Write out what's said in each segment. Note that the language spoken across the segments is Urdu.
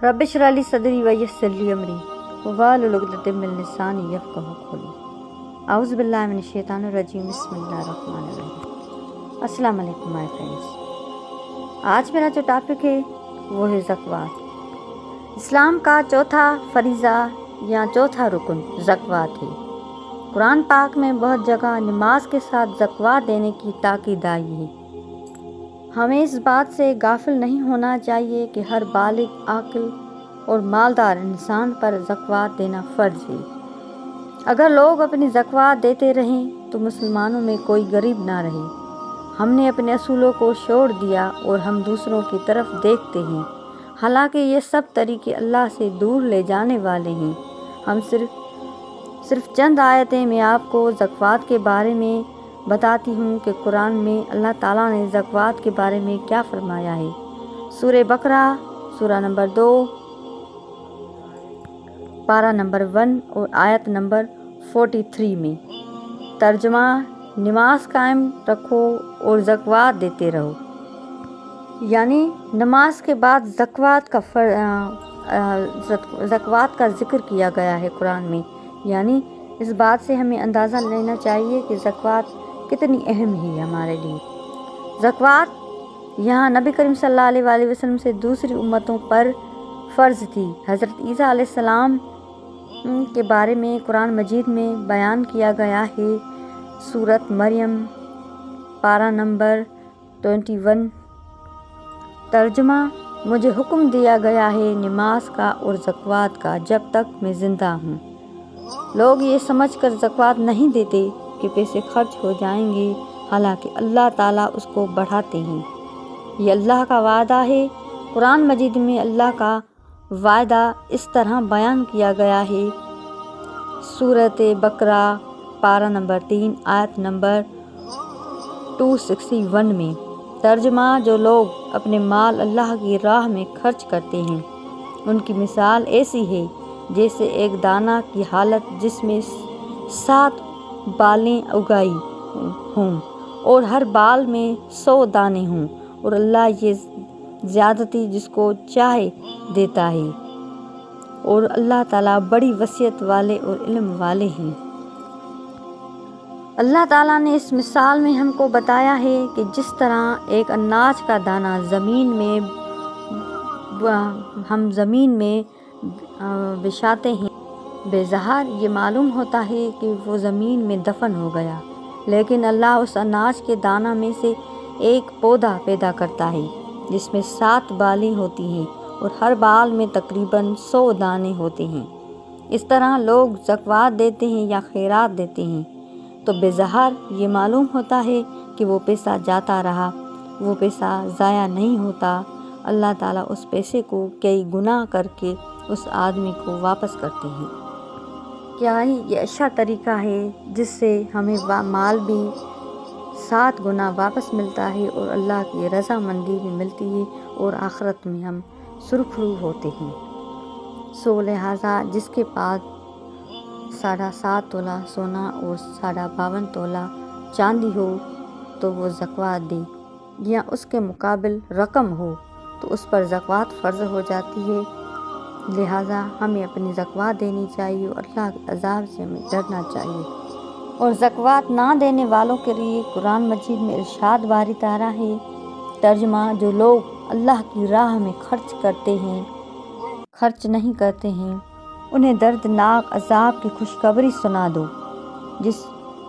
رب اشرح لی صدری ویسر لی امری واحلل عقدۃ من لسانی یفقہوا قولی۔ اعوذ باللہ من الشیطان الرجیم، بسم اللہ الرحمن الرحیم۔ السلام علیکم مائی فرینڈس۔ آج میرا جو ٹاپک ہے وہ ہے زکوٰۃ۔ اسلام کا چوتھا فریضہ یا چوتھا رکن زکوٰۃ ہے۔ قرآن پاک میں بہت جگہ نماز کے ساتھ زکوٰۃ دینے کی تاکید آئی ہے۔ ہمیں اس بات سے غافل نہیں ہونا چاہیے کہ ہر بالغ، عاقل اور مالدار انسان پر زکوٰۃ دینا فرض ہے۔ اگر لوگ اپنی زکوٰۃ دیتے رہیں تو مسلمانوں میں کوئی غریب نہ رہے۔ ہم نے اپنے اصولوں کو چھوڑ دیا اور ہم دوسروں کی طرف دیکھتے ہیں، حالانکہ یہ سب طریقے اللہ سے دور لے جانے والے ہیں۔ ہم صرف چند آیتیں میں آپ کو زکوٰۃ کے بارے میں بتاتی ہوں کہ قرآن میں اللہ تعالیٰ نے زکوٰۃ کے بارے میں کیا فرمایا ہے۔ سورہ بقرہ، سورہ نمبر 2، پارہ نمبر 1 اور آیت نمبر 43 میں۔ ترجمہ: نماز قائم رکھو اور زکوٰۃ دیتے رہو، یعنی نماز کے بعد زکوٰۃ کا ذکر کیا گیا ہے قرآن میں۔ یعنی اس بات سے ہمیں اندازہ لینا چاہیے کہ زکوٰۃ کتنی اہم ہے ہمارے لیے۔ زکوٰۃ یہاں نبی کریم صلی اللہ علیہ وآلہ وسلم سے دوسری امتوں پر فرض تھی۔ حضرت عیسیٰ علیہ السلام کے بارے میں قرآن مجید میں بیان کیا گیا ہے۔ سورۃ مریم، پارہ نمبر 21۔ ترجمہ: مجھے حکم دیا گیا ہے نماز کا اور زکوٰۃ کا جب تک میں زندہ ہوں۔ لوگ یہ سمجھ کر زکوٰۃ نہیں دیتے کہ پیسے خرچ ہو جائیں گے، حالانکہ اللہ تعالیٰ اس کو بڑھاتے ہیں۔ یہ اللہ کا وعدہ ہے۔ قرآن مجید میں اللہ کا وعدہ اس طرح بیان کیا گیا ہے۔ سورۃ بقرہ، پارہ نمبر 3، آیت نمبر 261 میں۔ ترجمہ: جو لوگ اپنے مال اللہ کی راہ میں خرچ کرتے ہیں، ان کی مثال ایسی ہے جیسے ایک دانہ کی حالت جس میں 7 بالیں اگائی ہوں اور ہر بال میں 100 دانے ہوں، اور اللہ یہ زیادتی جس کو چاہے دیتا ہے، اور اللہ تعالیٰ بڑی وسعت والے اور علم والے ہیں۔ اللہ تعالیٰ نے اس مثال میں ہم کو بتایا ہے کہ جس طرح ایک اناج کا دانہ ہم زمین میں بچھاتے ہیں، بظاہر یہ معلوم ہوتا ہے کہ وہ زمین میں دفن ہو گیا، لیکن اللہ اس اناج کے دانہ میں سے ایک پودا پیدا کرتا ہے جس میں 7 بالیں ہوتی ہیں اور ہر بال میں تقریباً 100 دانے ہوتے ہیں۔ اس طرح لوگ زکوٰۃ دیتے ہیں یا خیرات دیتے ہیں تو بظاہر یہ معلوم ہوتا ہے کہ وہ پیسہ جاتا رہا، وہ پیسہ ضائع نہیں ہوتا۔ اللہ تعالیٰ اس پیسے کو کئی گنا کر کے اس آدمی کو واپس کرتے ہیں۔ کیا ہی یہ اچھا طریقہ ہے جس سے ہمیں مال بھی 7 گنا واپس ملتا ہے اور اللہ کی رضا مندی بھی ملتی ہے، اور آخرت میں ہم سرخرو ہوتے ہیں۔ سو لہٰذا جس کے پاس 7.5 تولہ سونا اور 52.5 تولہ چاندی ہو تو وہ زکوٰۃ دے، یا اس کے مقابل رقم ہو تو اس پر زکوٰۃ فرض ہو جاتی ہے۔ لہٰذا ہمیں اپنی زکوٰۃ دینی چاہیے اور اللہ کے عذاب سے ہمیں ڈرنا چاہیے۔ اور زکوٰۃ نہ دینے والوں کے لیے قرآن مجید میں ارشاد وارد آ رہا ہے۔ ترجمہ: جو لوگ اللہ کی راہ میں خرچ نہیں کرتے ہیں، انہیں دردناک عذاب کی خوشخبری سنا دو۔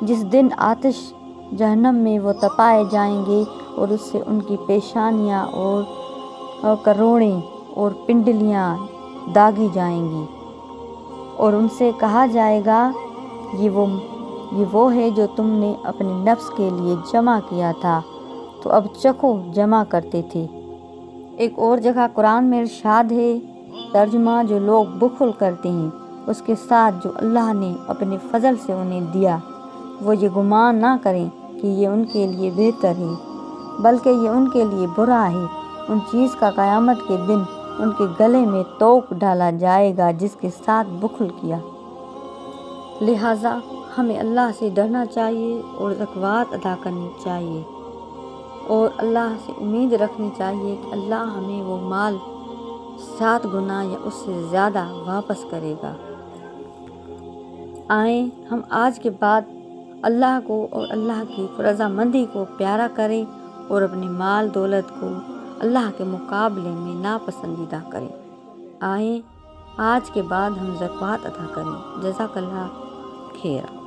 جس دن آتش جہنم میں وہ تپائے جائیں گے اور اس سے ان کی پیشانیاں اور کروڑیں اور پنڈلیاں داغی جائیں گی، اور ان سے کہا جائے گا یہ وہ ہے جو تم نے اپنے نفس کے لیے جمع کیا تھا، تو اب چکھو جمع کرتے تھے۔ ایک اور جگہ قرآن میں ارشاد ہے۔ ترجمہ: جو لوگ بخل کرتے ہیں اس کے ساتھ جو اللہ نے اپنے فضل سے انہیں دیا، وہ یہ گمان نہ کریں کہ یہ ان کے لیے بہتر ہے، بلکہ یہ ان کے لیے برا ہے۔ ان چیز کا قیامت کے دن ان کے گلے میں توق ڈالا جائے گا جس کے ساتھ بخل کیا۔ لہٰذا ہمیں اللہ سے ڈرنا چاہیے اور زکوٰۃ ادا کرنی چاہیے، اور اللہ سے امید رکھنی چاہیے کہ اللہ ہمیں وہ مال 7 گنا یا اس سے زیادہ واپس کرے گا۔ آئیں ہم آج کے بعد اللہ کو اور اللہ کی رضامندی کو پیارا کریں اور اپنی مال دولت کو اللہ کے مقابلے میں ناپسندیدہ کریں۔ آئیں آج کے بعد ہم زکوٰۃ ادا کریں۔ جزاک اللہ خیر۔